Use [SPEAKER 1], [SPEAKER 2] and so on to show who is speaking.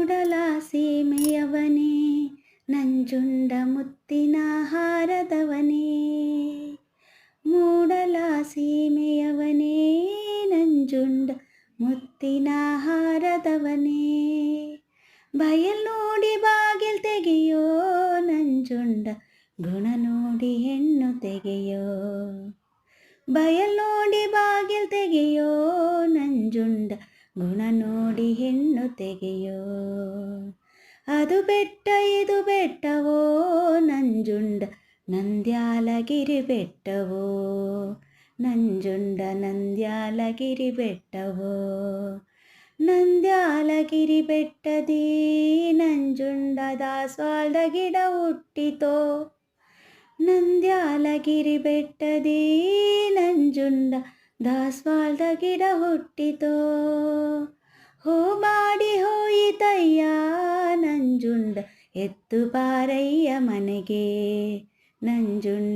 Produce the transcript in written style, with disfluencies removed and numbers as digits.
[SPEAKER 1] ಮೂಡಲ ಸೀಮೆಯವನೇ ನಂಜುಂಡ ಮುತ್ತಿನ ಹಾರದವನೇ. ಮೂಡಲ ಸೀಮೆಯವನೇ ನಂಜುಂಡ ಮುತ್ತಿನ ಹಾರದವನೇ. ಬಯಲ್ ನೋಡಿ ಬಾಗಿಲ್ ತೆಗೆಯೋ ನಂಜುಂಡ ಗುಣ ನೋಡಿ ಹೆಣ್ಣು ತೆಗೆಯೋ. ಬಯಲ್ ನೋಡಿ ಬಾಗಿಲ್ ತೆಗೆಯೋ ನಂಜುಂಡ ಗುಣ ನೋಡಿ ಹೆಣ್ಣು ತೆಗೆಯೋ. ಅದು ಬೆಟ್ಟ ಇದು ಬೆಟ್ಟವೋ ನಂಜುಂಡ ನಂದ್ಯಾಲಗಿರಿ ಬೆಟ್ಟವೋ. ನಂಜುಂಡ ನಂದ್ಯಾಲಗಿರಿ ಬೆಟ್ಟವೋ. ನಂದ್ಯಾಲಗಿರಿ ಬೆಟ್ಟದಿ ನಂಜುಂಡ ದಾಸ್ವಾಳದ ಗಿಡ ಹುಟ್ಟಿತೋ. ನಂದ್ಯಾಲಗಿರಿ ಬೆಟ್ಟದಿ ನಂಜುಂಡ ದಾಸ್ವಾಳದ ಗಿಡ ಹುಟ್ಟಿತೋ. ಹೋ ಮಾಡಿ ಹೋಯಿತಯ್ಯ ನಂಜುಂಡ ಎತ್ತು ಬಾರಯ್ಯ ಮನೆಗೆ. ನಂಜುಂಡ